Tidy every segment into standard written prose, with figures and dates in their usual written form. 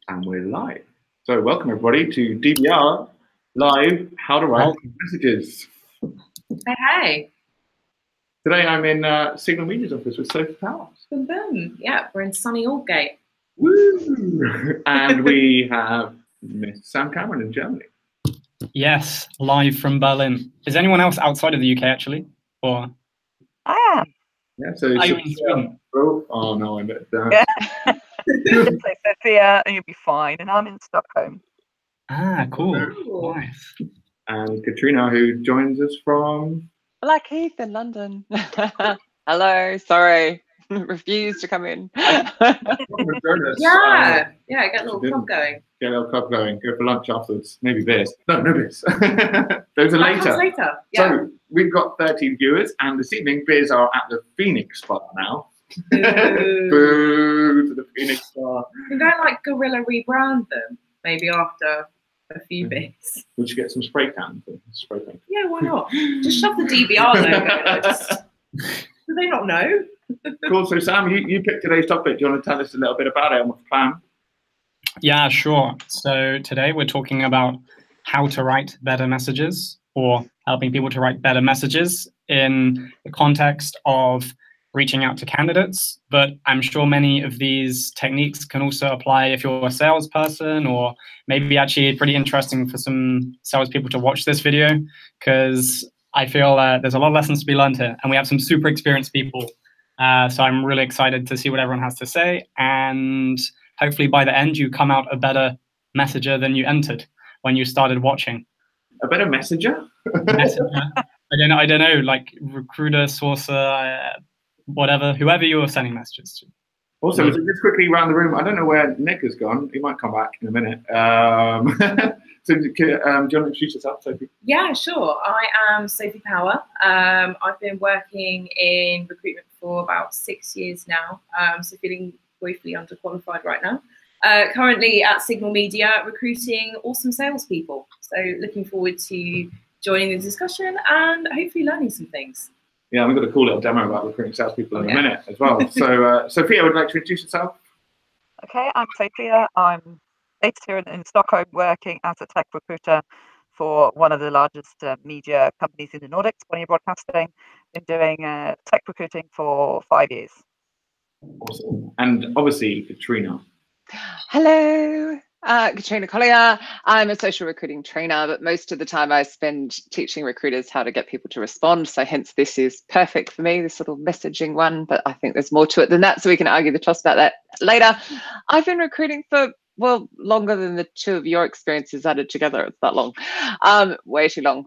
And we're live. So welcome everybody to DBR Live, How to Write Messages. Hey. Today I'm in Signal Media's office with Sophie Power. Boom, boom. Yeah, we're in sunny Aldgate. Woo! And we have Miss Sam Cameron in Germany. Yes, live from Berlin. Is anyone else outside of the UK actually? Or I am. Yeah, so are you in Sweden? Oh no, I'm at Yeah. Just say Sophia and you'll be fine. And I'm in Stockholm. Ah, cool. Nice. And Katrina, who joins us from Blackheath in London. Hello, sorry. Refuse to come in. Yeah, get a little club going. Get a little club going. Go for lunch afterwards. Maybe beers. No beers. Those are later. Yeah. So we've got 13 viewers, and this evening beers are at the Phoenix Bar now. Boo. Boo to the Phoenix Bar. We're going like guerrilla rebrand them, maybe after a few bits. We should get some spray cans. Yeah, why not? Just shove the DBR logo. Do they not know? Cool. So Sam, you picked today's topic. Do you want to tell us a little bit about it and what's the plan? Yeah, sure. So today we're talking about how to write better messages, or helping people to write better messages in the context of reaching out to candidates. But I'm sure many of these techniques can also apply if you're a salesperson, or maybe actually pretty interesting for some salespeople to watch this video, because I feel there's a lot of lessons to be learned here, and we have some super experienced people. So I'm really excited to see what everyone has to say, and hopefully by the end you come out a better messenger than you entered when you started watching. A better messenger? Messenger. I don't know, like recruiter, sourcer, whatever, whoever you were sending messages to. Also, just quickly around the room, I don't know where Nick has gone. He might come back in a minute. So do you want to introduce yourself, Sophie? Yeah, sure. I am Sophie Power. I've been working in recruitment for about 6 years now, so feeling woefully underqualified right now. Currently at Signal Media, recruiting awesome salespeople. So looking forward to joining the discussion and hopefully learning some things. Yeah, we've got a cool little demo about recruiting salespeople in a minute as well. So Sophia, would you like to introduce yourself? Okay, I'm Sophia. I'm based here in Stockholm, working as a tech recruiter for one of the largest media companies in the Nordics, Bonnier Broadcasting. Been doing tech recruiting for 5 years. Awesome. And obviously, Katrina. Hello, Katrina Collier. I'm a social recruiting trainer, but most of the time I spend teaching recruiters how to get people to respond. So hence this is perfect for me, this little messaging one, but I think there's more to it than that. So we can argue the toss about that later. I've been recruiting for, well, longer than the two of your experiences added together. It's that long, way too long.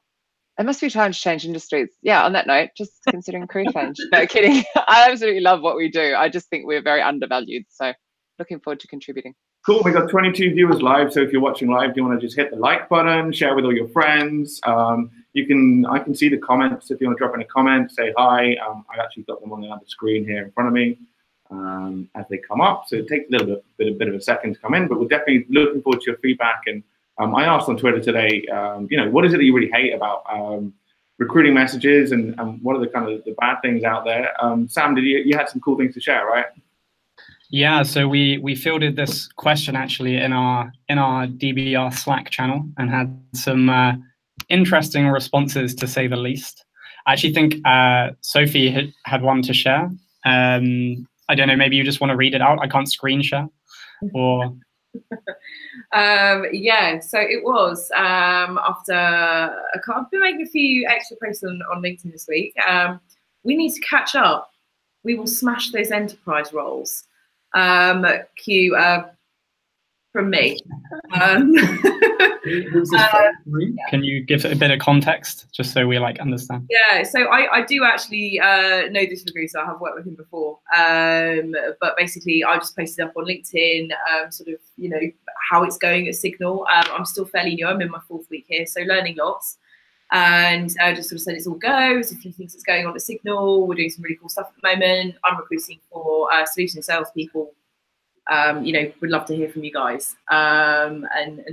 I must be trying to change industries. Yeah, on that note, just considering career change. No, kidding. I absolutely love what we do. I just think we're very undervalued. So looking forward to contributing. Cool, we got 22 viewers live. So if you're watching live, do you want to just hit the like button, share with all your friends? I can see the comments. If you want to drop in a comment, say hi. I actually got them on the other screen here in front of me as they come up. So it takes a little bit of a second to come in, but we're definitely looking forward to your feedback. And I asked on Twitter today, what is it that you really hate about recruiting messages, and what are the kind of the bad things out there? Sam, you had some cool things to share, right? Yeah, so we fielded this question actually in our DBR Slack channel and had some interesting responses, to say the least. I actually think Sophie had one to share. I don't know, maybe you just want to read it out. I can't screen share, or. Yeah, so it was after I've been making a few extra posts on LinkedIn this week. We need to catch up. We will smash those enterprise roles. Cue from me. Can you give a bit of context, just so we understand? Yeah, so I do actually know this recruiter. I have worked with him before, but basically I just posted up on LinkedIn, sort of, how it's going at Signal. I'm still fairly new. I'm in my 4th week here, so learning lots. And I just sort of said it's all go. There's a few things that's going on at Signal. We're doing some really cool stuff at the moment. I'm recruiting for solution salespeople. Would love to hear from you guys, and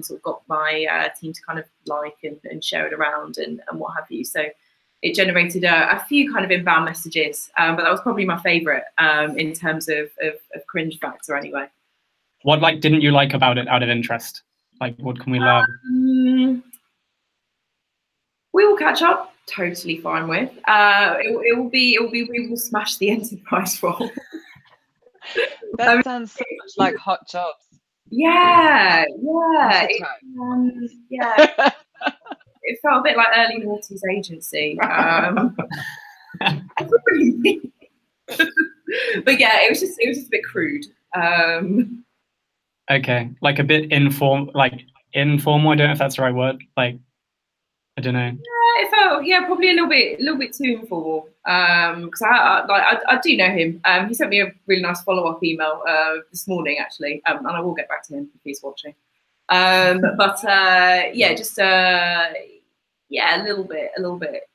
sort of got my team to kind of like and share it around and what have you. So it generated a few kind of inbound messages, but that was probably my favourite in terms of cringe factor anyway. What like didn't you like about it out of interest? Like, what can we learn? We will catch up. Totally fine with. It will be. We will smash the enterprise role. That sounds so much like Hot Jobs. Yeah. Yeah. It felt a bit like early noughties agency. But yeah, it was just a bit crude. Okay, like a bit informal. I don't know if that's the right word. Like, I don't know. Yeah, it felt probably a little bit too informal. Because I do know him. He sent me a really nice follow-up email this morning actually, and I will get back to him if he's watching. Just a little bit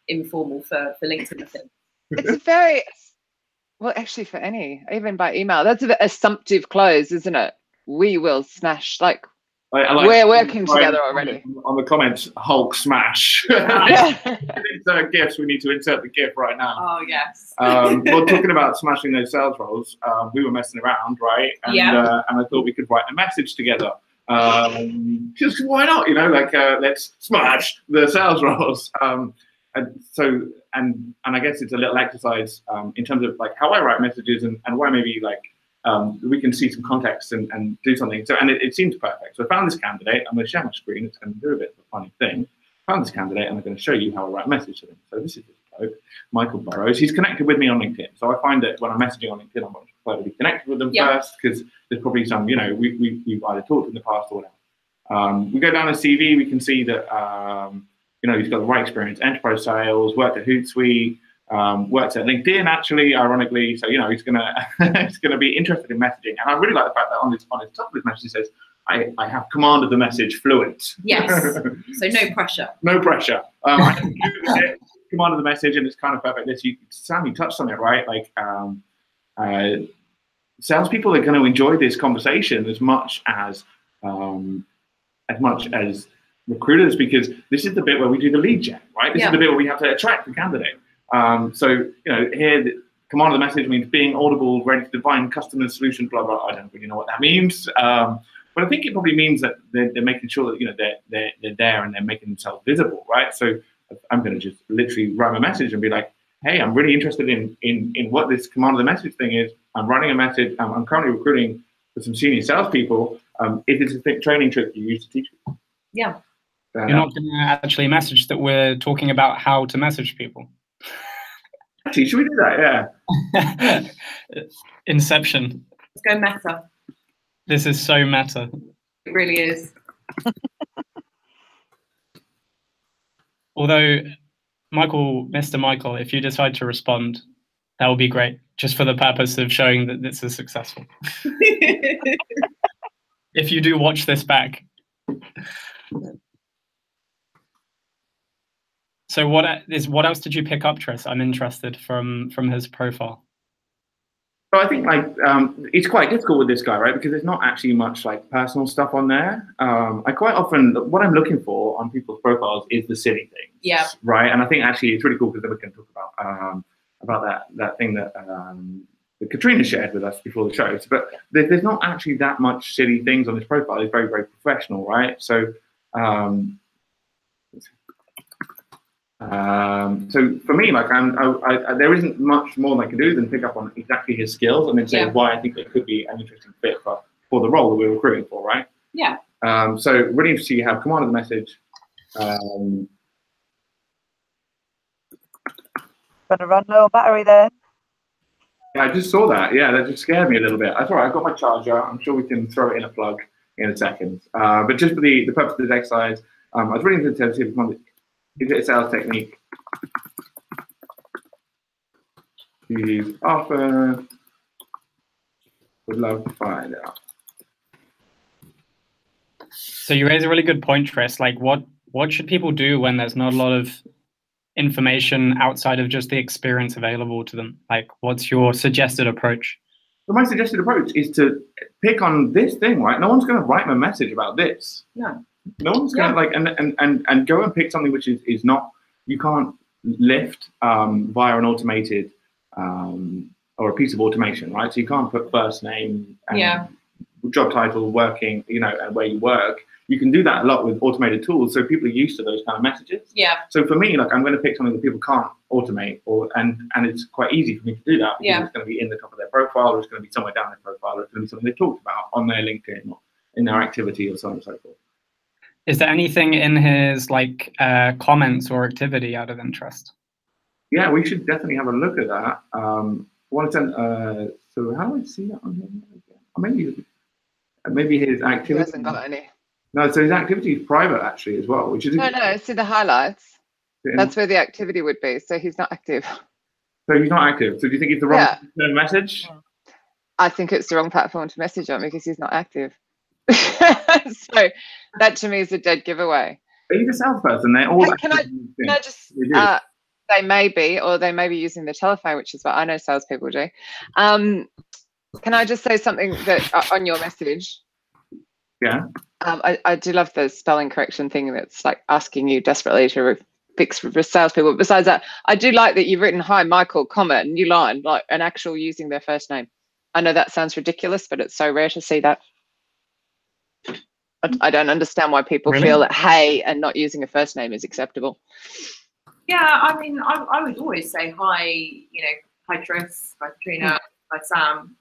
informal for LinkedIn, I think. It's a very, well, actually for any, even by email, that's a bit assumptive close, isn't it? We will smash, like, we're working together already. On the comments, Hulk smash. Insert GIFs, we need to insert the GIF right now. Oh, yes. Well, talking about smashing those sales roles, we were messing around, right? And, and I thought we could write a message together. Just why not? Let's smash the sales roles. And I guess it's a little exercise in terms of like how I write messages and why maybe like we can see some context and do something. So it seems perfect. So I found this candidate. I'm going to share my screen. It's going to do a bit of a funny thing. I found this candidate and I'm going to show you how I write a message to them. So this is this bloke, Michael Burrows. He's connected with me on LinkedIn. So I find that when I'm messaging on LinkedIn, I much prefer to be connected with them first because there's probably some, we've either talked in the past or whatever. We go down his CV, we can see that, he's got the right experience, enterprise sales, worked at Hootsuite, worked at LinkedIn, actually, ironically. So, he's gonna be interested in messaging. And I really like the fact that on his top of his message, he says, I have command of the message fluent. Yes, so no pressure. No pressure. I can do it, command of the message, and it's kind of perfect. Sam, you touched on it, right? Like, salespeople are going to enjoy this conversation as much as recruiters, because this is the bit where we do the lead gen, right? This is the bit where we have to attract the candidate. Here, the command of the message means being audible, ready to define customer solution, blah, blah. I don't really know what that means. But I think it probably means that they're making sure that, they're there and they're making themselves visible, right? So I'm going to just literally write a message and be like, hey, I'm really interested in what this command of the message thing is. I'm writing a message. I'm currently recruiting for some senior salespeople. If it's a training trick you use to teach people. Yeah. You're not going to actually message that we're talking about how to message people. Actually, should we do that? Yeah. Inception. Let's go meta. This is so meta. It really is. Although, Mr. Michael, if you decide to respond, that would be great, just for the purpose of showing that this is successful. If you do watch this back. So what else did you pick up, Tris? I'm interested from his profile. So I think it's quite difficult with this guy, right? Because there's not actually much like personal stuff on there. I quite often, what I'm looking for on people's profiles is the silly things. Yeah. Right. And I think actually it's really cool because then we can talk about that thing that Katrina shared with us before the show. But there's not actually that much silly things on his profile. It's very, very professional, right? So so for me, like there isn't much more that I can do than pick up on exactly his skills and then say why I think it could be an interesting fit for the role that we're recruiting for, right? Yeah. So really interesting. You have command of the message. Gonna run low on battery there. Yeah, I just saw that. Yeah, that just scared me a little bit. That's all right. I've got my charger. I'm sure we can throw it in a plug in a second. But just for the purpose of this exercise, I was really interested to see if is it a sales technique to use often? Would love to find out. So you raise a really good point, Tris. Like, what should people do when there's not a lot of information outside of just the experience available to them? Like, what's your suggested approach? So my suggested approach is to pick on this thing, right? No one's going to write me a message about this. No one's going to and go and pick something which is not, you can't lift via an automated or a piece of automation, right? So you can't put first name and job title, working, and where you work. You can do that a lot with automated tools, so people are used to those kind of messages. Yeah. So for me, like I'm going to pick something that people can't automate, and it's quite easy for me to do that because it's going to be in the top of their profile, or it's going to be somewhere down their profile, or it's going to be something they talked about on their LinkedIn or in their activity, or so on and so forth. Is there anything in his comments or activity out of interest? Yeah, we should definitely have a look at that. I want to send. So how do I see that on here? Maybe his activity. He hasn't got any. No, so his activity is private actually as well, which is no. See the highlights. That's where the activity would be. So he's not active. So he's not active. So do you think it's the wrong message? I think it's the wrong platform to message on because he's not active. So that to me is a dead giveaway. Are you a salesperson? They're all. Can I just? They may be, or they may be using the telephone, which is what I know salespeople do. Can I just say something that on your message? Yeah. I do love the spelling correction thing that's like asking you desperately to fix for salespeople. Besides that, I do like that you've written, "Hi, Michael, comma, new line," like an actual using their first name. I know that sounds ridiculous, but it's so rare to see that. I don't understand why people feel that "hey" and not using a first name is acceptable. Yeah, I mean, I would always say hi, hi Tris, hi Katrina, hi Sam.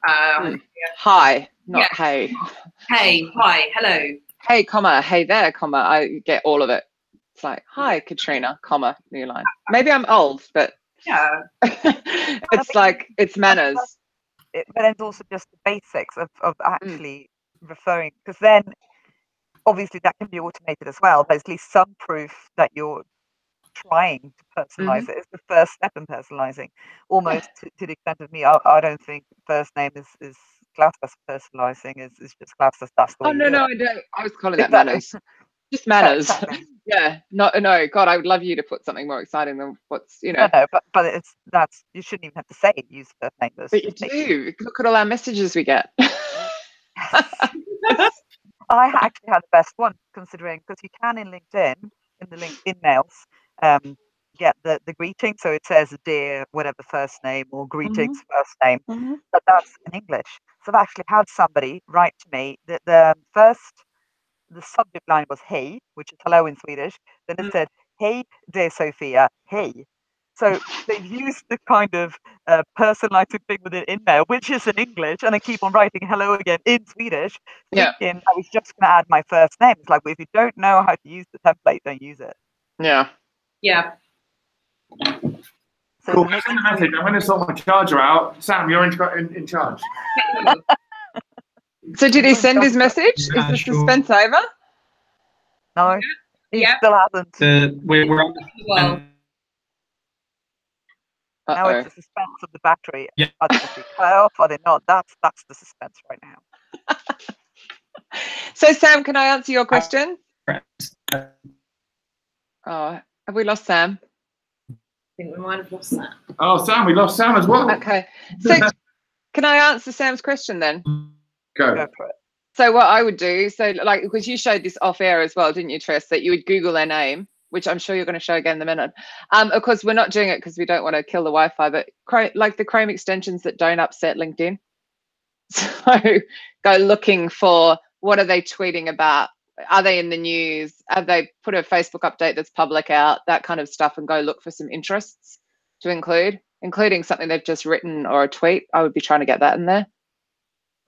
Hi, not hey. Hey, hi, hello. Hey, comma, hey there, comma. I get all of it. It's like, hi, Katrina, comma, new line. Maybe I'm old, but yeah, it's like, it's manners. But it's also just the basics of actually referring, because then obviously that can be automated as well, but at least some proof that you're trying to personalize it is the first step in personalizing. Almost to the extent of me, I don't think first name is classed as personalizing, is just classed as that's the way. No, I don't. I was calling that manners. Just manners. Yeah. No, God, I would love you to put something more exciting than what's, No, but that's you shouldn't even have to say use first name. But you do. Look at all our messages we get. I actually had the best one, considering, because you can in LinkedIn, in the LinkedIn mails, get the greeting. So it says dear whatever first name or greetings first name, but that's in English. So I've actually had somebody write to me that the subject line was hey, which is hello in Swedish. Then it said, hey dear Sophia, hey. So they've used the kind of personalizing thing within InMail, which is in English, and then keep on writing hello again in Swedish, thinking I was just going to add my first name. It's like, well, if you don't know how to use the template, don't use it. Yeah. So cool. Send a message. I'm going to sort my charger out. Sam, you're in charge. So did he send his message? Is the suspense over? No, he still hasn't. We're on well. Now it's the suspense of the battery. Yeah. Are they going to be cut off? Are they not? That's the suspense right now. So Sam, can I answer your question? Oh, have we lost Sam? I think we might have lost Sam. Oh, Sam, we lost Sam as well. Okay. So can I answer Sam's question then? Go for it. So what I would do, because you showed this off air as well, didn't you, Tress, that you would Google their name, which I'm sure you're going to show again in a minute. Of course, we're not doing it because we don't want to kill the Wi-Fi, but like the Chrome extensions that don't upset LinkedIn. So go looking for, what are they tweeting about? Are they in the news? Have they put a Facebook update that's public out? That kind of stuff, and go look for some interests to including something they've just written or a tweet. I would be trying to get that in there.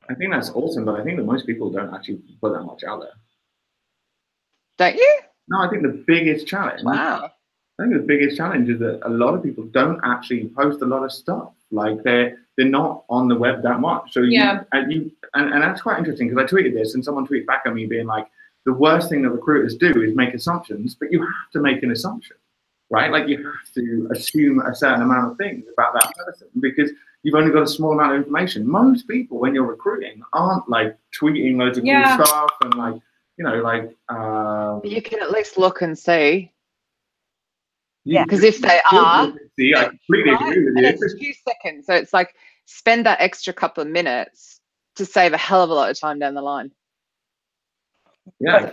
I think that's awesome, but I think that most people don't actually put that much out there. Don't you? No, I think the biggest challenge. Wow. I think the biggest challenge is that a lot of people don't actually post a lot of stuff. Like they're not on the web that much. So and that's quite interesting, because I tweeted this and someone tweeted back at me being like, the worst thing that recruiters do is make assumptions, but you have to make an assumption, right? Like you have to assume a certain amount of things about that person because you've only got a small amount of information. Most people, when you're recruiting, aren't like tweeting loads of cool stuff and like, But you can at least look and see. Yeah, because if they are, see, I completely agree with you. It's 2 seconds, so it's like spend that extra couple of minutes to save a hell of a lot of time down the line. Yeah,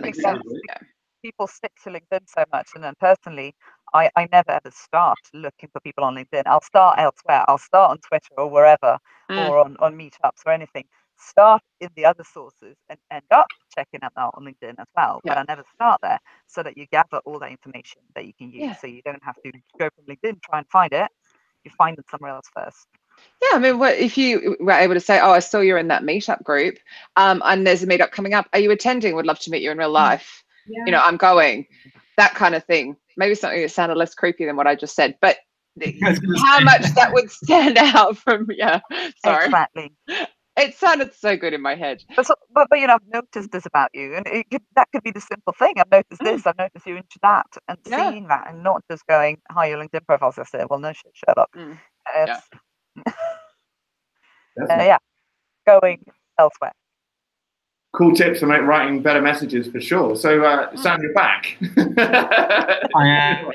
people stick to LinkedIn so much, and then personally, I never ever start looking for people on LinkedIn. I'll start elsewhere. I'll start on Twitter or wherever, or on meetups or anything. start in the other sources and end up checking out that on LinkedIn as well. But I never start there, so that you gather all that information that you can use. So you don't have to go from LinkedIn, try and find it. You find it somewhere else first. Yeah, I mean, what if you were able to say, "Oh, I saw you're in that meetup group, and there's a meetup coming up. Are you attending? Would love to meet you in real life. You know, I'm going." That kind of thing. Maybe something that sounded less creepy than what I just said, but how much that would stand out from sorry. Exactly. It sounded so good in my head. But you know, I've noticed this about you, and that could be the simple thing. I've noticed this. I've noticed you into that, and seeing that, and not just going, "Hi, your LinkedIn profile says it." Well, no shit, Sherlock. Going elsewhere. Cool tips for writing better messages for sure. So, Sam, you're back. I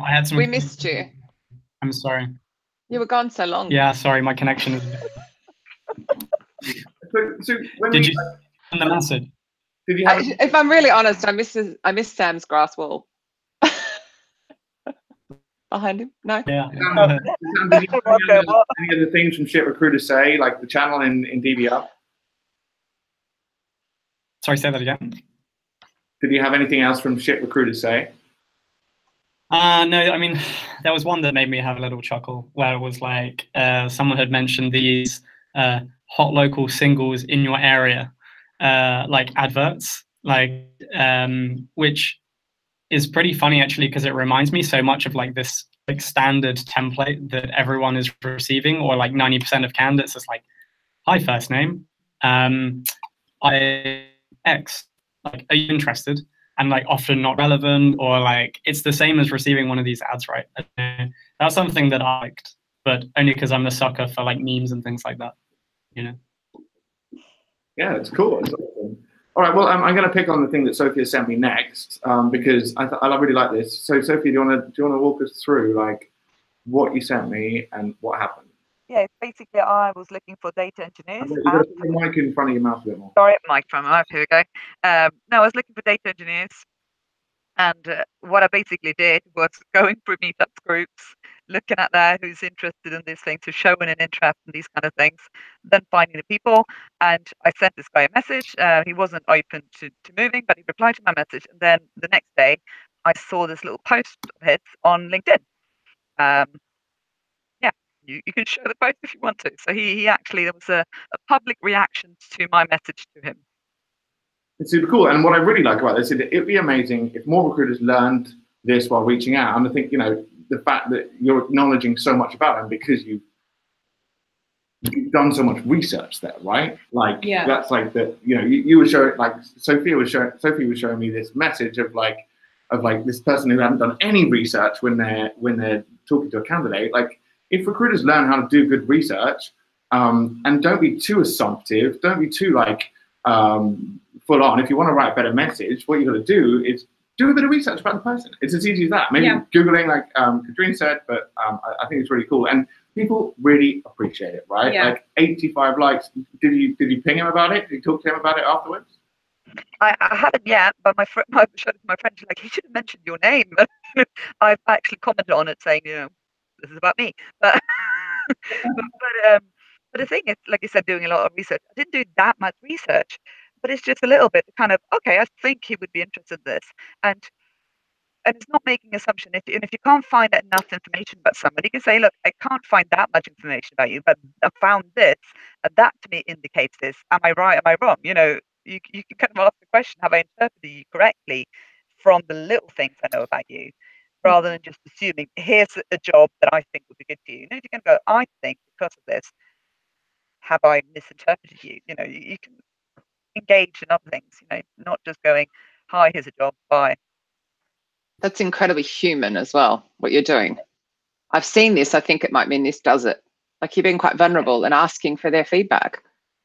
had some. We missed you. I'm sorry. You were gone so long. Yeah, sorry, my connection is. So when did you send the message? Did you have if I'm really honest, I miss Sam's grass wall. Behind him? No. Yeah. Sam, did you have any other things from Shit Recruiters Say, like the channel in DBR? Sorry, say that again. Did you have anything else from Shit Recruiters Say? No, I mean, there was one that made me have a little chuckle where it was like someone had mentioned these hot local singles in your area, like adverts, like which is pretty funny actually, because it reminds me so much of like this like standard template that everyone is receiving, or like 90% of candidates. It's like, "Hi, first name, I X, like, are you interested?" And like often not relevant, or like it's the same as receiving one of these ads, right? That's something that I liked, but only because I'm a sucker for like memes and things like that, you know. Yeah, it's cool. It's awesome. All right, well, I'm going to pick on the thing that Sophie sent me next, because I really like this. So, Sophie, do you want to walk us through like what you sent me and what happened? Yeah, basically, I was looking for data engineers. You've got to put the mic in front of your mouth a bit more. Sorry, mic from my mouth. Here we go. No, I was looking for data engineers, and what I basically did was going through meetups groups, looking at there who's interested in these things, who's showing an interest in these kind of things, then finding the people. And I sent this guy a message. He wasn't open to moving, but he replied to my message. And then the next day, I saw this little post of his on LinkedIn. You can show the post if you want to. So he actually, there was a public reaction to my message to him. It's super cool. And what I really like about this is it'd be amazing if more recruiters learned this while reaching out. And I think, you know, the fact that you're acknowledging so much about them because you've done so much research there, right? Like, that's like that, you know, you were showing, like Sophie was showing me this message of like this person who hadn't done any research when they're talking to a candidate. Like, if recruiters learn how to do good research, and don't be too assumptive, don't be too like full on. If you want to write a better message, what you got to do is do a bit of research about the person. It's as easy as that. Maybe Googling, like Katrina said, but I think it's really cool, and people really appreciate it, right? Yeah. Like 85 likes. Did you ping him about it? Did you talk to him about it afterwards? I haven't yet, but my friend, like, he should have mentioned your name. I've actually commented on it saying, you know, this is about me. But but the thing is, like you said, doing a lot of research. I didn't do that much research, but it's just a little bit kind of, okay, I think he would be interested in this. And it's not making assumption. If you can't find enough information about somebody, you can say, look, I can't find that much information about you, but I found this, and that to me indicates this. Am I right? Am I wrong? You know, you can kind of ask the question, have I interpreted you correctly from the little things I know about you, rather than just assuming, here's a job that I think would be good for you. You know, if you can go, I think because of this, have I misinterpreted you? You know, you can engage in other things, you know, not just going, hi, here's a job, bye. That's incredibly human as well, what you're doing. I've seen this, I think it might mean this does it. Like, you're being quite vulnerable and asking for their feedback.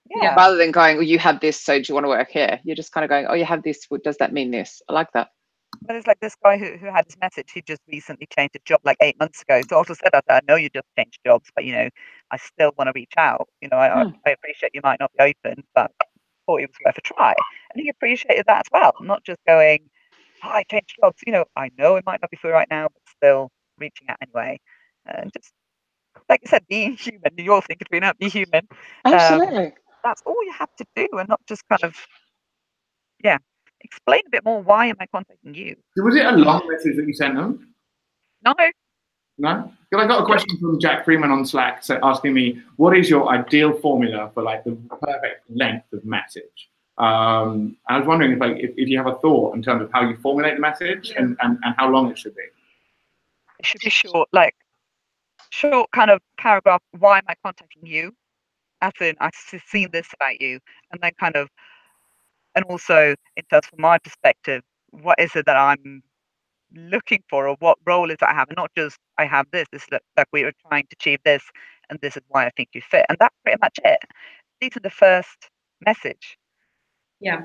Yeah. Rather than going, well, you have this, so do you want to work here? You're just kind of going, oh, you have this, what does that mean this? I like that. But it's like this guy who had this message, he just recently changed a job like 8 months ago. So I also said that, I know you just changed jobs, but, you know, I still want to reach out. You know, I appreciate you might not be open, but thought it was worth a try. And he appreciated that as well, not just going, oh, I changed jobs. You know it might not be for right now, but still reaching out anyway. And just, like you said, being human. You're thinking, Katrina, be human. Absolutely. that's all you have to do, and not just kind of, yeah, explain a bit more. Why am I contacting you? So was it a long message that you sent them? No. No? Because I got a question from Jack Freeman on Slack asking me, what is your ideal formula for like the perfect length of message? I was wondering if you have a thought in terms of how you formulate the message and how long it should be. It should be short, like short kind of paragraph. Why am I contacting you? As in, I've seen this about you, and then kind of, and also in terms from my perspective, what is it that I'm looking for, or what role is that I have, and not just I have this. This is like we are trying to achieve this, and this is why I think you fit, and that's pretty much it. These are the first message. Yeah.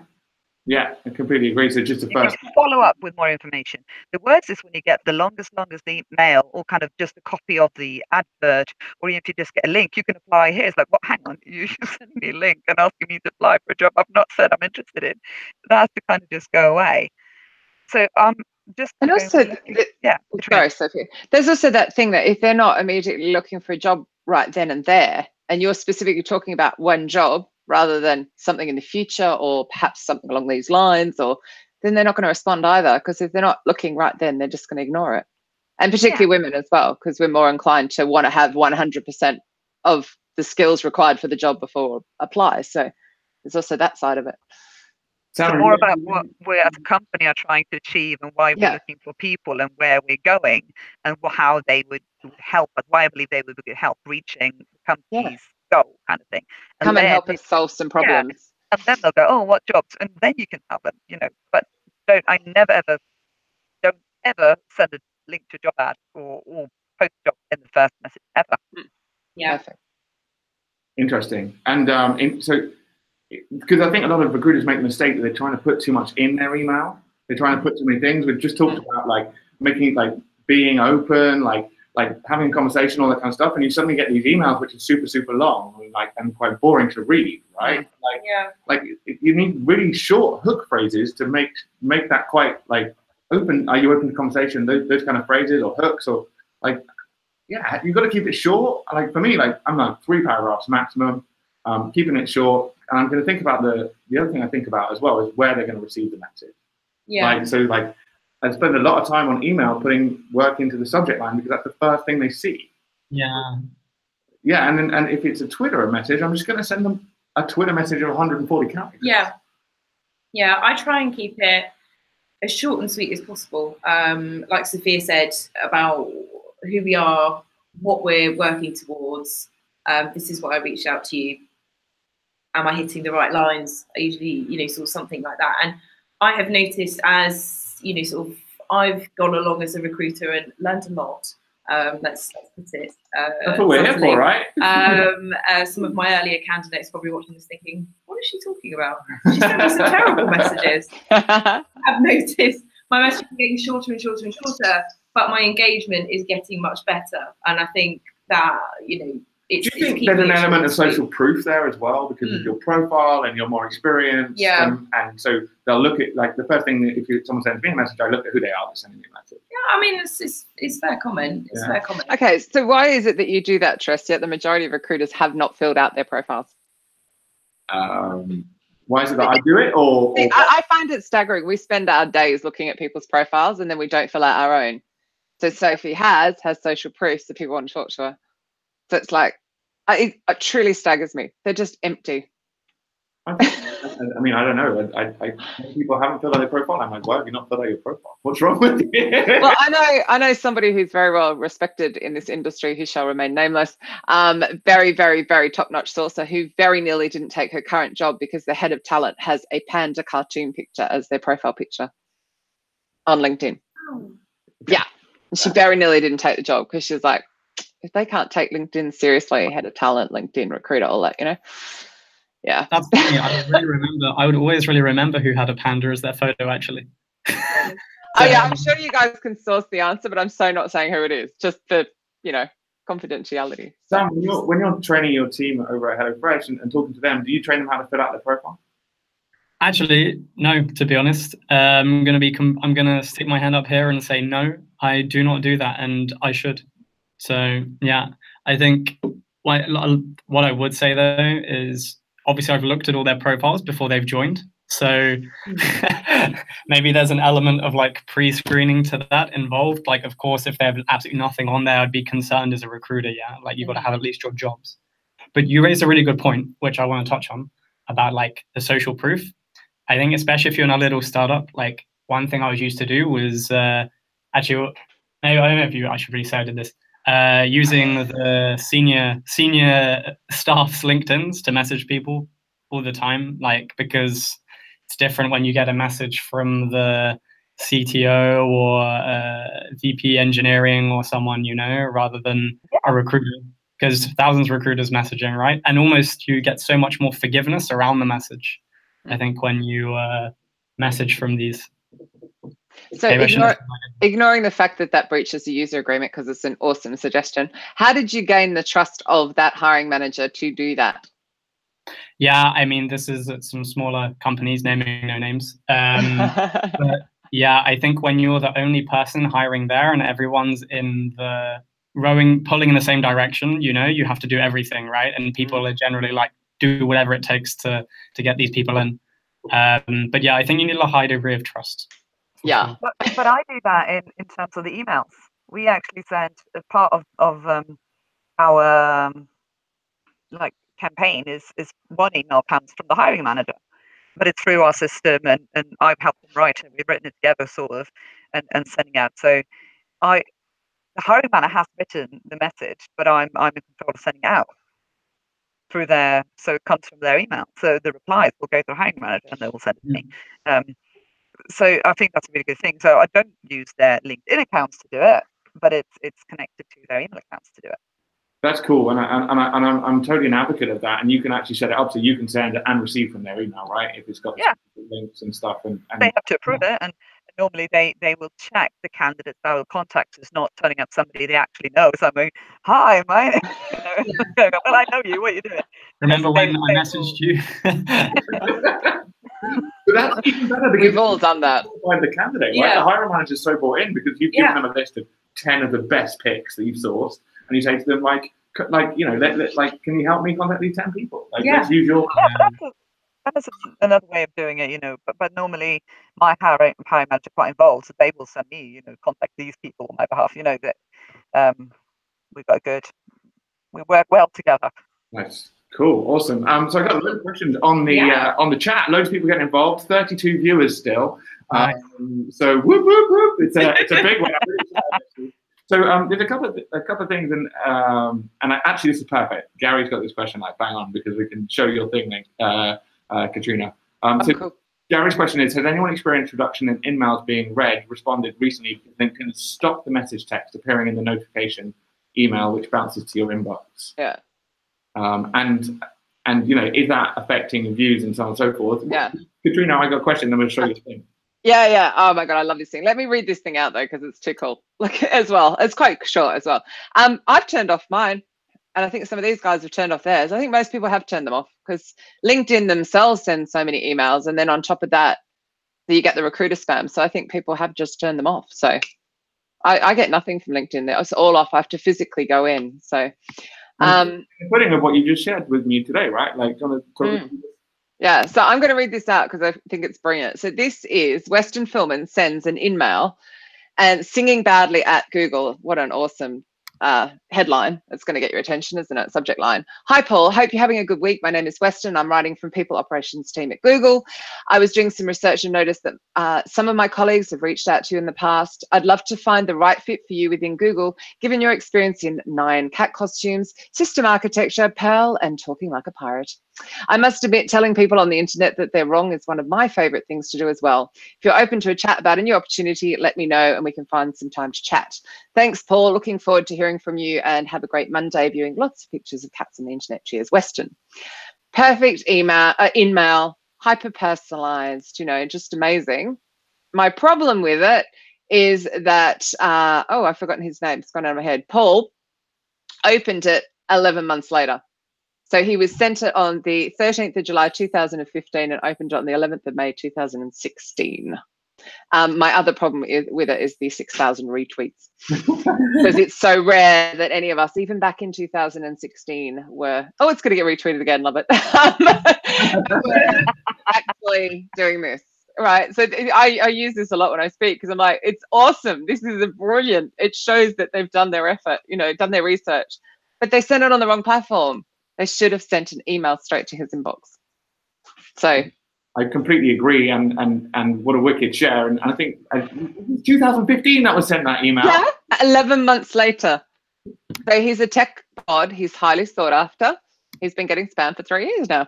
Yeah, I completely agree. So just the first. You follow up with more information. The worst is when you get the longest email, or kind of just a copy of the advert, or if you just get a link, you can apply here. It's like, well, hang on, you should send me a link and asking me to apply for a job I've not said I'm interested in. That has to kind of just go away. So just and also, sorry, Sophie. There's also that thing that if they're not immediately looking for a job right then and there, and you're specifically talking about one job rather than something in the future, or perhaps something along these lines, or then they're not going to respond either, because if they're not looking right then, they're just going to ignore it. And particularly women as well, because we're more inclined to want to have 100% of the skills required for the job before apply. So there's also that side of it. So more about what we as a company are trying to achieve, and why we're looking for people, and where we're going, and how they would help us, why I believe they would help reaching the company's goal, kind of thing. And come and help us solve some problems. And then they'll go, oh, what jobs? And then you can help them, But don't ever send a link to a job ad or post a job in the first message ever. Yeah. Perfect. Interesting. And so, because I think a lot of recruiters make the mistake that they're trying to put too much in their email. They're trying to put too many things. We've just talked about like making it like being open, like having a conversation, all that kind of stuff, and you suddenly get these emails which are super, super long, and quite boring to read, right? Like you need really short hook phrases to make that quite like open. Are you open to conversation? Those kind of phrases or hooks, or like, yeah, you've got to keep it short. Like for me, like I'm like 3 paragraphs maximum, keeping it short. And I'm going to think about the other thing I think about as well is where they're going to receive the message. Yeah. So I spend a lot of time on email putting work into the subject line, because that's the first thing they see. Yeah. Yeah, and if it's a Twitter message, I'm just going to send them a Twitter message of 140 characters. Yeah. Yeah, I try and keep it as short and sweet as possible. Like Sophia said about who we are, what we're working towards. This is why I reached out to you. Am I hitting the right lines? I usually, sort of something like that. And I have noticed as, sort of I've gone along as a recruiter and learned a lot. Let's put it. That's what we're here for, right? Some of my earlier candidates probably watching this thinking, what is she talking about? She sent me some terrible messages. I've noticed my messages are getting shorter and shorter and shorter, but my engagement is getting much better. And I think that, do you think there's an element of social proof there as well, because of your profile and your more experience? Yeah. And so they'll look at, like, the first thing, if someone sends me a message, I look at who they are that's sending me a message. Yeah, I mean, it's fair comment. It's fair comment. Okay, so why is it that you do that, Tress, yet the majority of recruiters have not filled out their profiles? Why is it that I do it? See, I find it staggering. We spend our days looking at people's profiles and then we don't fill out our own. So Sophie has social proof, so people want to talk to her. So it's like, it truly staggers me. They're just empty. I mean, I don't know. People haven't filled out their profile. I'm like, why have you not filled out your profile? What's wrong with you? Well, I know somebody who's very well respected in this industry, who shall remain nameless. Very, very, very top-notch sourcer, who very nearly didn't take her current job because the head of talent has a panda cartoon picture as their profile picture on LinkedIn. Oh. Yeah, she very nearly didn't take the job because she was like, if they can't take LinkedIn seriously, head of talent, LinkedIn recruiter, all that, Yeah. That's funny. I would always really remember who had a panda as their photo, actually. Oh yeah, I'm sure you guys can source the answer, but I'm so not saying who it is, just for, confidentiality. Sam, when you're training your team over at HelloFresh and talking to them, do you train them how to fill out their profile? Actually, no, to be honest. I'm gonna stick my hand up here and say no, I do not do that, and I should. So yeah, I think what I would say though is obviously I've looked at all their profiles before they've joined. So maybe there's an element of like pre-screening to that involved. Like, of course, if they have absolutely nothing on there, I'd be concerned as a recruiter. Yeah, like you've got to have at least your jobs. But you raised a really good point, which I want to touch on, about like the social proof. I think especially if you're in a little startup, like one thing I was used to do was actually, maybe I don't know if I should really say I did this, using the senior staff's LinkedIn's to message people all the time, like, because it's different when you get a message from the CTO or VP engineering or someone, you know, rather than a recruiter, because thousands of recruiters messaging, right? And almost you get so much more forgiveness around the message, I think, when you message from these. So ignoring the fact that breaches the user agreement, because it's an awesome suggestion, how did you gain the trust of that hiring manager to do that? Yeah, I mean, this is some smaller companies, naming no names. But yeah, I think when you're the only person hiring there and everyone's in the pulling in the same direction, you know, you have to do everything, right? And people are generally like, do whatever it takes to get these people in. But yeah, I think you need a high degree of trust. Yeah. Sure. But I do that in terms of the emails. We actually send a part of our like campaign is one email comes from the hiring manager, but it's through our system, and I've helped them write it. We've written it together, sort of, and sending out. So the hiring manager has written the message, but I'm in control of sending out through their, so it comes from their email. So the replies will go to the hiring manager and they will send it to me. So I think that's a really good thing. So I don't use their LinkedIn accounts to do it, but it's connected to their email accounts to do it. That's cool, and I'm totally an advocate of that. And you can actually set it up so you can send and receive from their email, right? If it's got links and stuff, and they have to approve it. And normally they will check the candidates that will contact us, not turning up somebody they actually know. So I'm like, hi, my, well, I know you. What are you doing? Remember when I messaged you? But that's even better because we've all done that. Find the candidate, right? The hiring manager is so bought in because you've given them a list of 10 of the best picks that you've sourced, and you say to them like you know, like, can you help me contact these 10 people? Like, let's use your. That's another way of doing it, you know. But normally my hiring manager quite involved, so they will send me, you know, contact these people on my behalf. You know that we work well together. Nice. Cool, awesome. So I got a lot of questions on the chat. Loads of people getting involved. 32 viewers still. So whoop whoop whoop! It's a big one. So there's a couple of things, and actually this is perfect. Gary's got this question like bang on because we can show your thing, Katrina. Cool. Gary's question is: has anyone experienced reduction in emails being responded recently because LinkedIn stop the message text appearing in the notification email, which bounces to your inbox? Yeah. And you know, is that affecting views and so on and so forth? Yeah. Katrina, I got a question, then we'll show you the thing. Yeah. Oh my God, I love this thing. Let me read this thing out though, because it's too cool. Like as well. It's quite short as well. I've turned off mine, and I think some of these guys have turned off theirs. I think most people have turned them off because LinkedIn themselves send so many emails, and then on top of that, you get the recruiter spam. So I think people have just turned them off. So I get nothing from LinkedIn. It's all off. I have to physically go in. So footing of what you just shared with me today, right? Like, yeah. So I'm going to read this out because I think it's brilliant. So this is Western Filman sends an email and singing badly at Google. What an awesome headline. It's going to get your attention, isn't it? Subject line. Hi, Paul. Hope you're having a good week. My name is Weston. I'm writing from People Operations team at Google. I was doing some research and noticed that some of my colleagues have reached out to you in the past. I'd love to find the right fit for you within Google, given your experience in 9 cat costumes, system architecture, Perl, and talking like a pirate. I must admit, telling people on the internet that they're wrong is one of my favorite things to do as well. If you're open to a chat about a new opportunity, let me know and we can find some time to chat. Thanks, Paul. Looking forward to hearing from you, and have a great Monday viewing lots of pictures of cats on the internet. Cheers, Weston. Perfect email, hyper-personalized, you know, just amazing. My problem with it is that, I've forgotten his name. It's gone out of my head. Paul opened it 11 months later. So he was sent it on the 13th of July 2015 and opened it on the 11th of May 2016. My other problem with it is the 6,000 retweets, because it's so rare that any of us, even back in 2016, were, oh, it's going to get retweeted again, love it, actually doing this. Right. So I use this a lot when I speak, because I'm like, it's awesome. This is brilliant. It shows that they've done their effort, you know, done their research, but they sent it on the wrong platform. They should have sent an email straight to his inbox. So I completely agree. And what a wicked share. And I think 2015 that was sent that email. Yeah, 11 months later. So he's a tech pod. He's highly sought after. He's been getting spam for 3 years now.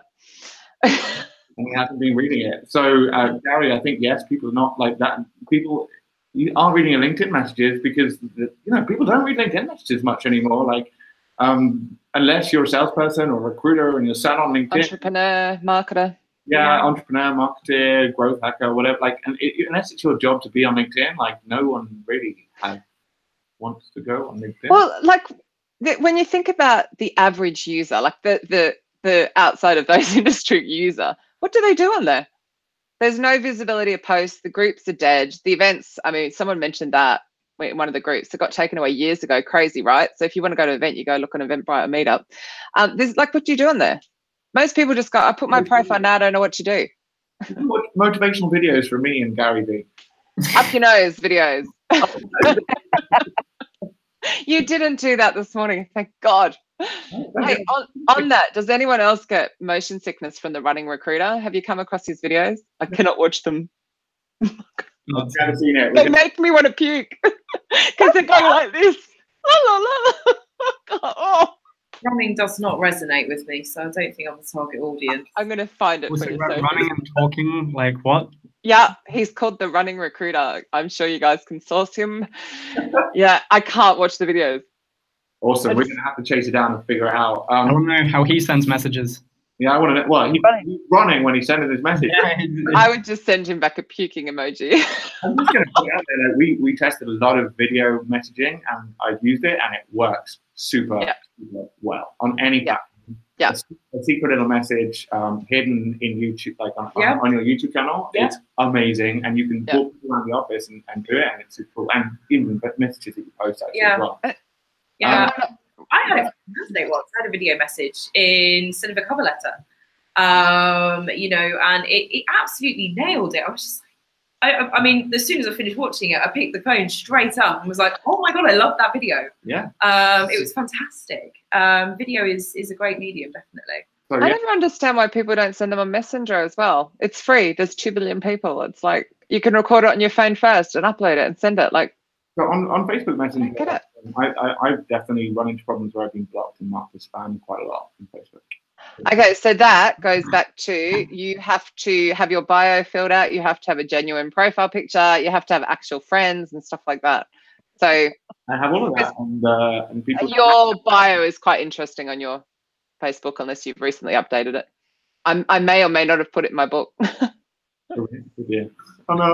And we haven't been reading it. So, Gary, I think, yes, people are not like that. People are reading your LinkedIn messages because, you know, people don't read LinkedIn messages much anymore. Like, unless you're a salesperson or a recruiter and you're sat on LinkedIn. Entrepreneur, marketer. Yeah, entrepreneur, marketer, growth hacker, whatever. Like, and unless it's your job to be on LinkedIn, like, no one really wants to go on LinkedIn. Well, like, when you think about the average user, like the outside of those industry user, what do they do on there? There's no visibility of posts. The groups are dead. The events, I mean, someone mentioned that in one of the groups that got taken away years ago. Crazy, right? So if you want to go to an event, you go look on Eventbrite or Meetup. There's like, what do you do on there? Most people just go, I put my profile now, I don't know what to do. Motivational videos from me and Gary V. Up your nose videos. You didn't do that this morning, thank God. Hey, on that, does anyone else get motion sickness from the running recruiter? Have you come across his videos? I cannot watch them. I've never seen it. They make me want to puke because they're going like this. Oh. Running does not resonate with me, so I don't think I'm the target audience. I'm going to find it. Also, running and talking, like what? Yeah, he's called the running recruiter. I'm sure you guys can source him. Yeah, I can't watch the videos. Awesome. We're going to have to chase it down and figure it out. I don't know how he sends messages. Yeah, I want to know. Well, he's running when he's sending his message. Yeah, I would just send him back a puking emoji. I'm just going to put it out there that we tested a lot of video messaging, and I've used it, and it works super well on any platform. Yeah. A secret little message hidden in YouTube, like on your YouTube channel. Yeah. It's amazing, and you can walk around the office and do it, and it's super cool. And even messages that you post actually as well. Yeah, I had a Thursday once. I had a video message instead of a cover letter, you know, and it absolutely nailed it. I was just like, I mean, as soon as I finished watching it, I picked the phone straight up and was like, oh my God, I love that video. Yeah. It was fantastic. Video is a great medium, definitely. So, I never understand why people don't send them on Messenger as well. It's free. There's 2 billion people. It's like, you can record it on your phone first and upload it and send it. Like, so on Facebook Messenger, get it. I've definitely run into problems where I've been blocked and marked as spam quite a lot on Facebook. Okay, so that goes back to, you have to have your bio filled out. You have to have a genuine profile picture. You have to have actual friends and stuff like that. So I have all of that, and people. Your bio is quite interesting on your Facebook, unless you've recently updated it. I may or may not have put it in my book. Yeah. Oh no.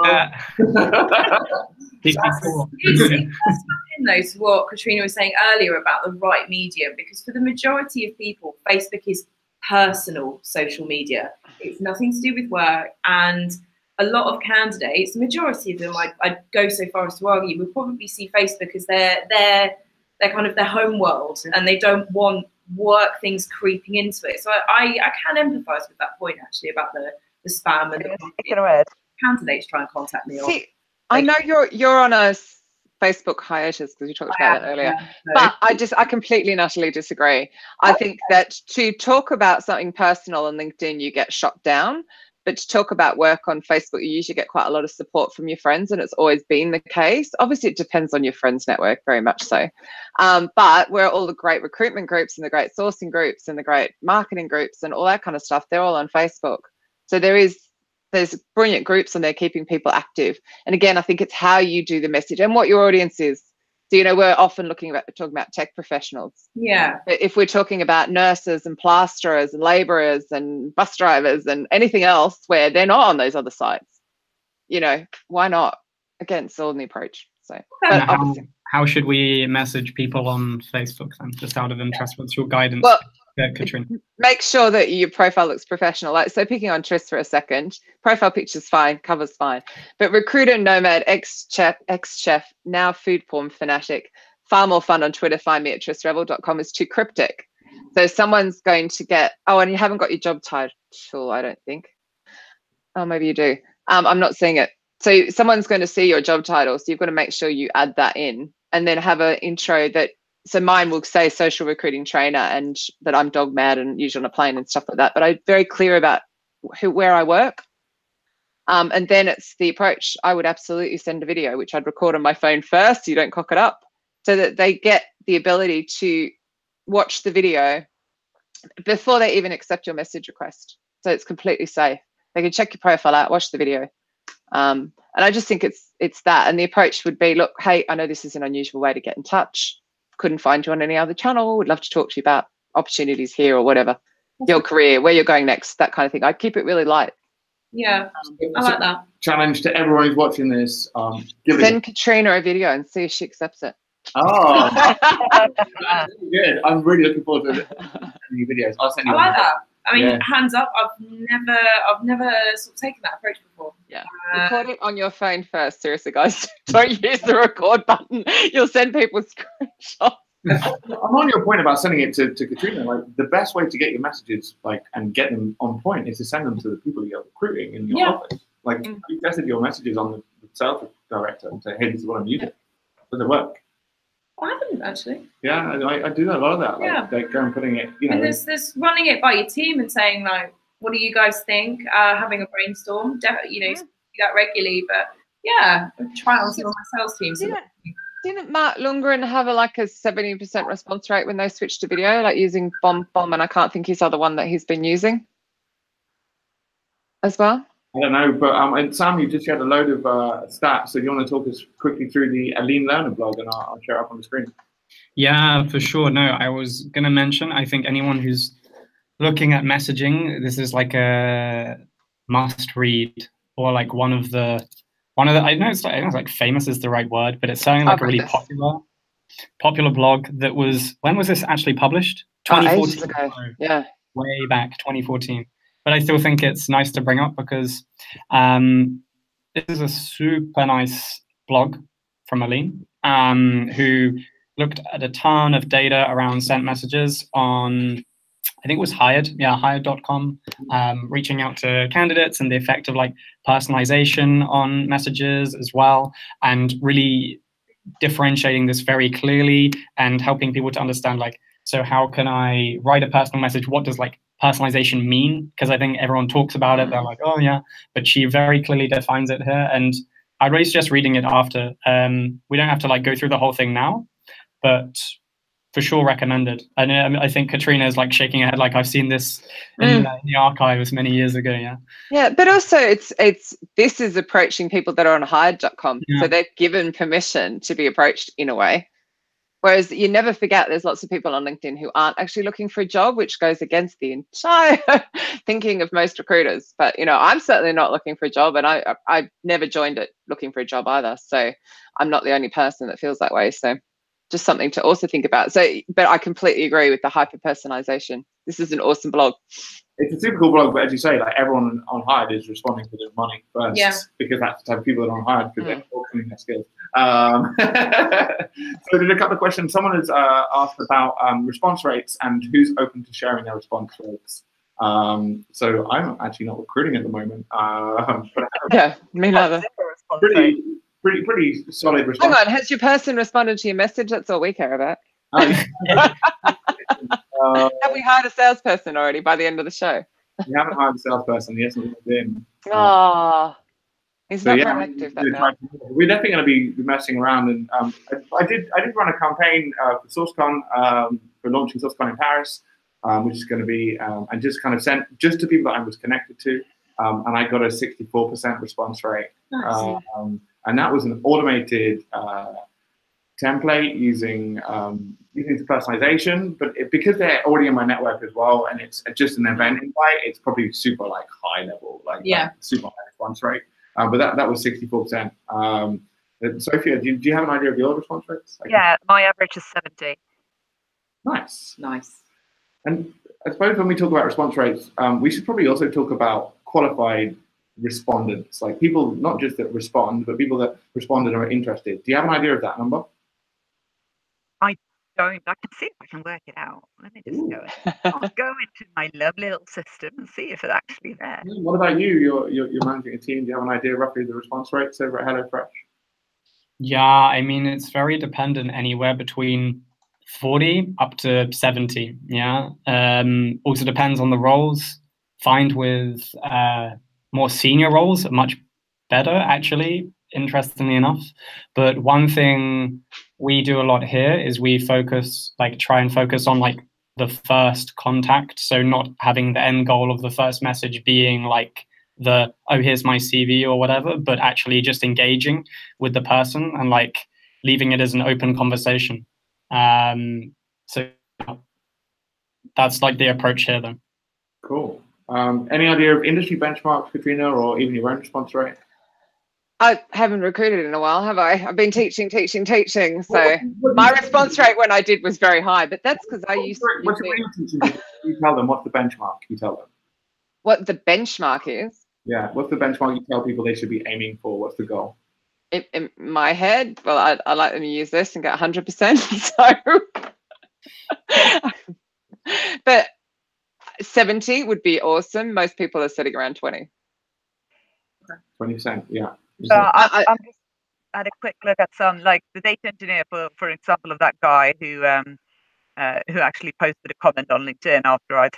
Though to what Katrina was saying earlier about the right medium, because for the majority of people, Facebook is personal social media. It's nothing to do with work, and a lot of candidates, the majority of them, I'd go so far as to argue, would probably see Facebook as their kind of their home world, and they don't want work things creeping into it. So I can empathise with that point actually about the spam and the candidates try and contact me. See, I know you're on a Facebook hiatus because you talked about that earlier, but I completely and utterly disagree. I think that to talk about something personal on LinkedIn, you get shot down, but to talk about work on Facebook, you usually get quite a lot of support from your friends, and it's always been the case. Obviously, it depends on your friends' network, very much so. But where all the great recruitment groups and the great sourcing groups and the great marketing groups and all that kind of stuff, they're all on Facebook. So there's brilliant groups on there keeping people active. And again, I think it's how you do the message and what your audience is. So, you know, we're often talking about tech professionals. Yeah. But if we're talking about nurses and plasterers and laborers and bus drivers and anything else where they're not on those other sites, you know, why not? Again, it's all in the approach. So, how should we message people on Facebook then, just out of interest? What's your guidance? Well, Yeah, Katrina. Make sure that your profile looks professional. Like, so picking on Tris for a second, profile picture's fine, cover's fine. But recruiter, nomad, ex-chef, now food porn fanatic, far more fun on Twitter, find me at trisrevill.com is too cryptic. So someone's going to get, oh, and you haven't got your job title, I don't think. Oh, maybe you do. I'm not seeing it. So someone's going to see your job title. So you've got to make sure you add that in and then have an intro that, so mine will say social recruiting trainer and that I'm dog mad and usually on a plane and stuff like that. But I'm very clear about where I work. And then it's the approach. I would absolutely send a video, which I'd record on my phone first so you don't cock it up, so that they get the ability to watch the video before they even accept your message request. So it's completely safe. They can check your profile out, watch the video. And I just think it's that. And the approach would be, look, hey, I know this is an unusual way to get in touch. Couldn't find you on any other channel. Would love to talk to you about opportunities here or whatever. Your career, where you're going next, that kind of thing. I'd keep it really light. Yeah, I like that. Challenge to everyone who's watching this. Send Katrina a video and see if she accepts it. Oh, that's really good. I'm really looking forward to new videos. I'll send you. I like that. I mean, hands up, I've never sort of taken that approach before. Yeah. Record it on your phone first, seriously, guys. Don't use the record button. You'll send people screenshots. I'm on your point about sending it to Katrina. Like, the best way to get your messages and get them on point is to send them to the people you're recruiting in your office. Like, you tested your messages on the sales director and say, hey, this is what I'm using. Does it work? I haven't actually. Yeah, I do a lot of that. Like, they go and putting it, And there's running it by your team and saying, like, what do you guys think? Having a brainstorm, do that regularly. But yeah, try it on some of my sales teams. Didn't Mark Lundgren have a 70% response rate when they switched to video, like using Bomb, and I can't think his other one that he's been using as well? I don't know, but and Sam, you just shared a load of stats. So if you want to talk us quickly through the Lean Learner blog, and I'll share it up on the screen. Yeah, for sure. No, I was going to mention, I think anyone who's looking at messaging, this is like a must read, or like one of the I know it's like famous is the right word, but it's certainly like a really popular blog that was, when was this actually published? 2014. Ago. Yeah. Way back, 2014. But I still think it's nice to bring up because this is a super nice blog from Aline, who looked at a ton of data around sent messages on, I think it was Hired, Hired.com, reaching out to candidates and the effect of like personalization on messages as well, and really differentiating this very clearly and helping people to understand, like, so how can I write a personal message? What does like personalization mean? Because I think everyone talks about it. They're like, oh yeah, but she very clearly defines it here. And I'd really suggest reading it after. We don't have to like go through the whole thing now, but for sure recommended. And I think Katrina is like shaking her head like, I've seen this in the archives many years ago. Yeah, but also this is approaching people that are on hired.com. So they've given permission to be approached in a way. Whereas you never forget there's lots of people on LinkedIn who aren't actually looking for a job, which goes against the entire thinking of most recruiters. But, I'm certainly not looking for a job, and I never joined it looking for a job either. So I'm not the only person that feels that way. So just something to also think about. So, but I completely agree with the hyper personalization. This is an awesome blog. It's a super cool blog, but as you say, like, everyone on Hired is responding to their money first, because that's the type of people that are on Hired, because they're all coming their skills. So there's a couple of questions. Someone has asked about response rates and who's open to sharing their response rates. So I'm actually not recruiting at the moment. But me neither. Pretty solid response. Hang on, has your person responded to your message? That's all we care about. Have we hired a salesperson already by the end of the show? We haven't hired a salesperson. He hasn't logged in. He's not proactive. We're definitely going to be messing around. And I did run a campaign for SourceCon, for launching SourceCon in Paris, which is going to be, and just kind of sent just to people that I was connected to. And I got a 64% response rate. Nice. And that was an automated template using personalization, but because they're already in my network as well, and it's just an event invite, it's probably super like high level, like super high response rate. But that was 64%. Sophia, do you have an idea of your response rates? Yeah, my average is 70. Nice. Nice. And I suppose when we talk about response rates, we should probably also talk about qualified respondents, like people not just that respond, but people that respond and are interested. Do you have an idea of that number? I don't. I can see if I can work it out. Let me just I'll go into my lovely little system and see if it's actually there. What about you? You're managing a team. Do you have an idea roughly of the response rates over at HelloFresh? Yeah, I mean, it's very dependent, anywhere between 40 up to 70. Yeah. Also depends on the roles. Find with more senior roles are much better, actually, interestingly enough. But one thing we do a lot here is we try and focus on like the first contact. So not having the end goal of the first message being like the, oh, here's my CV or whatever, but actually just engaging with the person and like leaving it as an open conversation. So that's like the approach here then. Cool. Any idea of industry benchmarks, Katrina, or even your own response rate? I haven't recruited in a while, have I? I've been teaching. So my response rate when I did was very high, but that's because I used to. You tell them what's the benchmark. You tell them what the benchmark is. Yeah, what's the benchmark you tell people they should be aiming for? What's the goal? In my head, well, I like them to use this and get 100%. So, but 70 would be awesome. Most people are sitting around 20. 20%, yeah. So I'm just had a quick look at some, like the data engineer, for example, of that guy who actually posted a comment on LinkedIn after I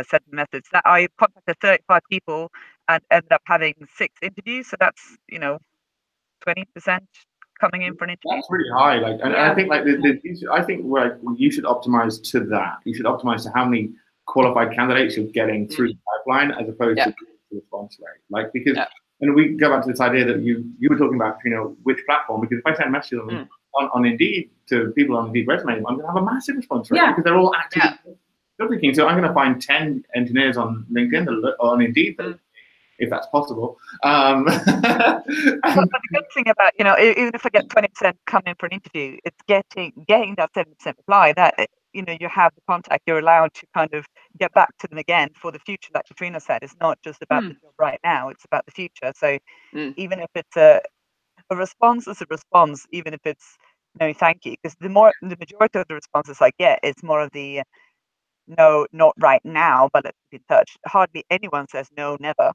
sent the message. That I contacted 35 people and ended up having 6 interviews. So that's 20% coming in for an interview. That's really high. Like, and I think like I think like you should optimize to that. You should optimize to how many qualified candidates you're getting through the pipeline, as opposed to the response rate. Like, because and we go back to this idea that you were talking about, which platform, because if I send messages on Indeed to people on Indeed resume, I'm going to have a massive response rate because they're all actively looking. So I'm going to find 10 engineers on LinkedIn or on Indeed, if that's possible. But the good thing about, even if I get 20% come in for an interview, it's getting that 70% reply that, you have the contact, you're allowed to kind of get back to them again for the future. Like Katrina said, it's not just about the job right now, it's about the future. So even if it's a response is a response, even if it's no thank you, because the majority of the responses I get, it's more of the no, not right now, but let's be in touch. Hardly anyone says no, never.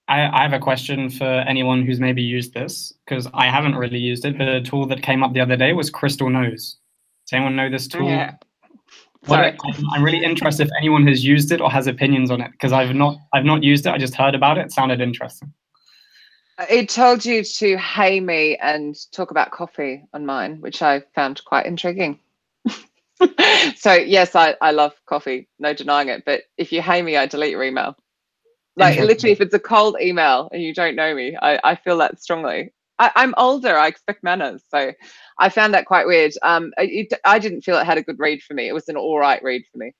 I have a question for anyone who's maybe used this, because I haven't really used it, but a tool that came up the other day was Crystal Knows. Does anyone know this tool? Yeah. I'm really interested if anyone has used it or has opinions on it, because I've not used it. I just heard about it. It sounded interesting. It told you to hey me and talk about coffee on mine, which I found quite intriguing. So yes, I love coffee, no denying it. But if you hey me, I delete your email. Like literally, if it's a cold email and you don't know me, I feel that strongly. I'm older. I expect manners. So I found that quite weird. I didn't feel it had a good read for me. It was an all right read for me.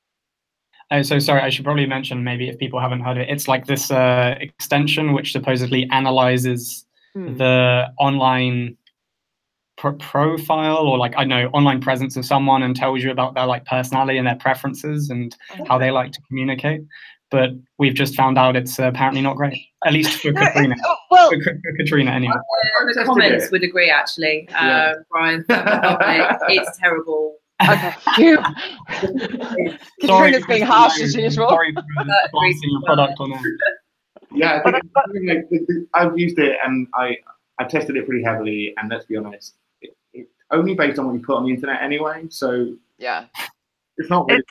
So sorry, I should probably mention, maybe if people haven't heard it, it's like this extension which supposedly analyzes the online profile, or like, I know, online presence of someone, and tells you about their like personality and their preferences and how they like to communicate. But we've just found out it's apparently not great, at least for Katrina. Well, for Katrina, anyway. The comments would agree, actually, Brian. It's terrible. Okay. Katrina's being harsh as usual. Sorry for blasting your product on there. Yeah, I think I've used it and I tested it pretty heavily, and let's be honest, it's only based on what you put on the internet anyway. So yeah, it's not really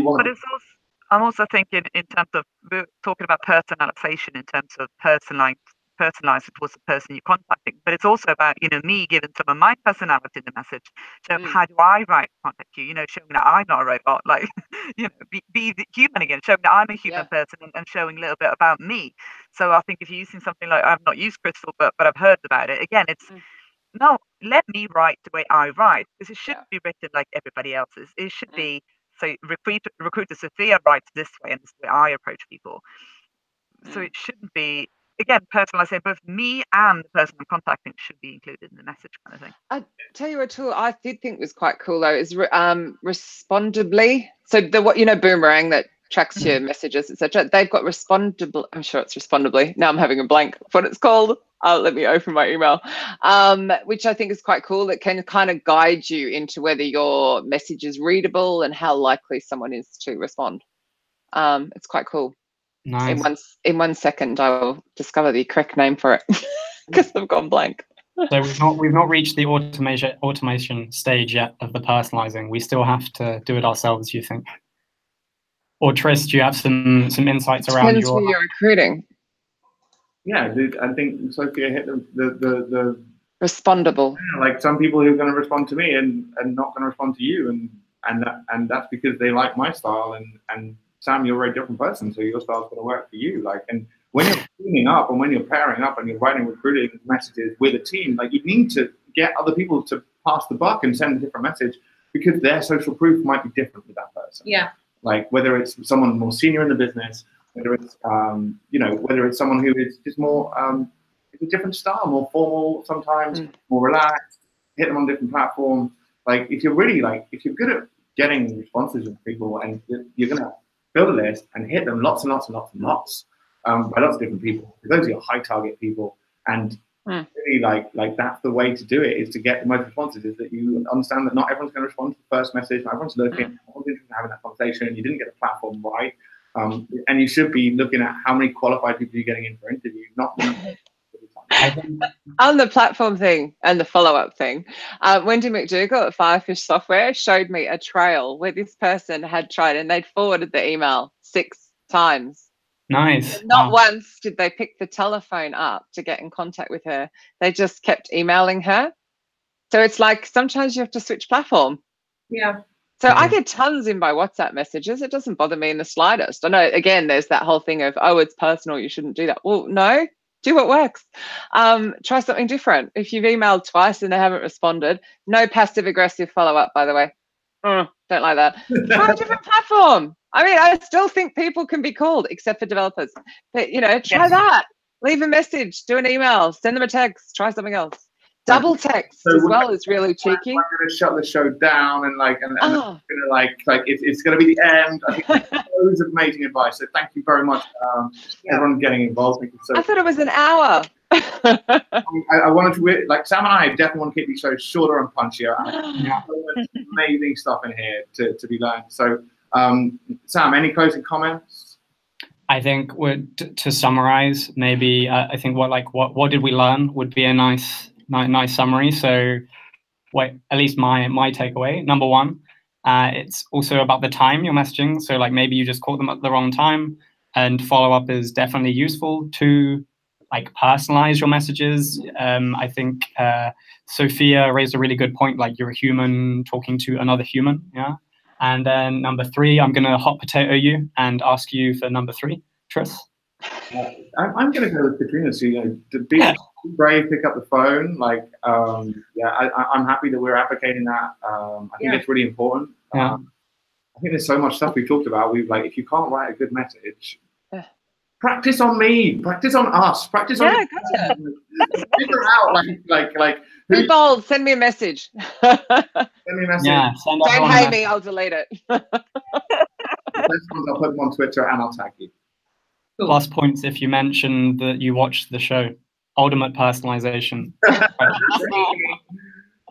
but it's also, I'm also thinking in terms of, we're talking about personalization in terms of personalized towards the person you're contacting, but it's also about me giving some of my personality in the message. So how do I contact you? Showing that I'm not a robot, like be the human again, showing that I'm a human person, and showing a little bit about me. So I think if you're using something like, I've not used Crystal, but I've heard about it. Again, it's no, let me write the way I write, because it shouldn't be written like everybody else's. It should be, so recruiter Sophia writes this way, and this is the way I approach people. So it shouldn't be again, personalisation, both me and the person I'm contacting should be included in the message kind of thing. I tell you a tool I did think was quite cool though is Respondably. So the what Boomerang that tracks your messages, etc. They've got Respondably. I'm sure it's Respondably. Now I'm having a blank of what it's called. Let me open my email, which I think is quite cool. That can kind of guide you into whether your message is readable and how likely someone is to respond. It's quite cool. Nice. In 1 second, I will discover the correct name for it because I've gone blank. So we've not reached the automation stage yet of the personalizing. We still have to do it ourselves, you think? Or Tris, do you have some insights around Depends who you're recruiting. Yeah, I think Sophia hit the respondable. Yeah, like some people who are going to respond to me and not going to respond to you, and that's because they like my style. And Sam, you're a very different person, so your style's going to work for you. Like, and when you're teaming up and when you're pairing up and you're writing recruiting messages with a team, like you need to get other people to pass the buck and send a different message because their social proof might be different with that person. Yeah. Like whether it's someone more senior in the business, whether it's whether it's someone who is just more it's a different style, more formal sometimes, more relaxed. Hit them on different platforms. Like if you're really if you're good at getting responses from people and you're gonna build a list and hit them lots and lots and lots and lots by lots of different people. Those are your high target people, and really like that's the way to do it is to get the most responses. Is that you understand that not everyone's going to respond to the first message, not everyone's looking, everyone's interested in having that conversation. You didn't get the platform right, and you should be looking at how many qualified people you're getting in for interview, not. On the platform thing and the follow-up thing, Wendy McDougall at Firefish Software showed me a trail where this person had tried and they'd forwarded the email 6 times. Nice. And not once did they pick the telephone up to get in contact with her. They just kept emailing her. So it's like sometimes you have to switch platform. Yeah. So I get tons in my WhatsApp messages. It doesn't bother me in the slightest. I know, again, there's that whole thing of, oh, it's personal, you shouldn't do that. Well, no. Do what works. Try something different. If you've emailed twice and they haven't responded, no passive aggressive follow-up, by the way. Don't like that. Try a different platform. I mean, I still think people can be called, except for developers. But, try that. Leave a message, do an email, send them a text, try something else. Double text as well is really cheeky. I'm going to shut the show down and it's going to be the end. I think loads of amazing advice. So thank you very much, everyone getting involved. Thank you so I thought it was an hour. I wanted to Sam and I definitely want to keep these shows shorter and punchier. Amazing stuff in here to be learned. So Sam, any closing comments? I think to summarize, maybe I think what did we learn would be a nice summary. So at least my takeaway, number one, it's also about the time you're messaging. So maybe you just caught them at the wrong time, and follow-up is definitely useful to personalize your messages. I think Sophia raised a really good point, you're a human talking to another human. Yeah. And then number 3, I'm gonna hot potato you and ask you for number 3, Tris. I'm going to go with Katrina. So, to be brave, pick up the phone. I'm happy that we're advocating that. I think it's really important. I think there's so much stuff we've talked about. If you can't write a good message, practice on me, practice on us, practice on. Gotcha. Figure out Be bold. Send me a message. Send me a message. Yeah, don't hate me. I'll delete it. I'll put them on Twitter and I'll tag you. Plus points if you mention that you watched the show. Ultimate personalization.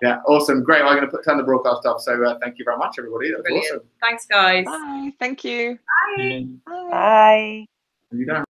Yeah, awesome. Great. I'm going to turn the broadcast off. So thank you very much, everybody. That was awesome. Thanks, guys. Bye. Thank you. Bye. Bye. You don't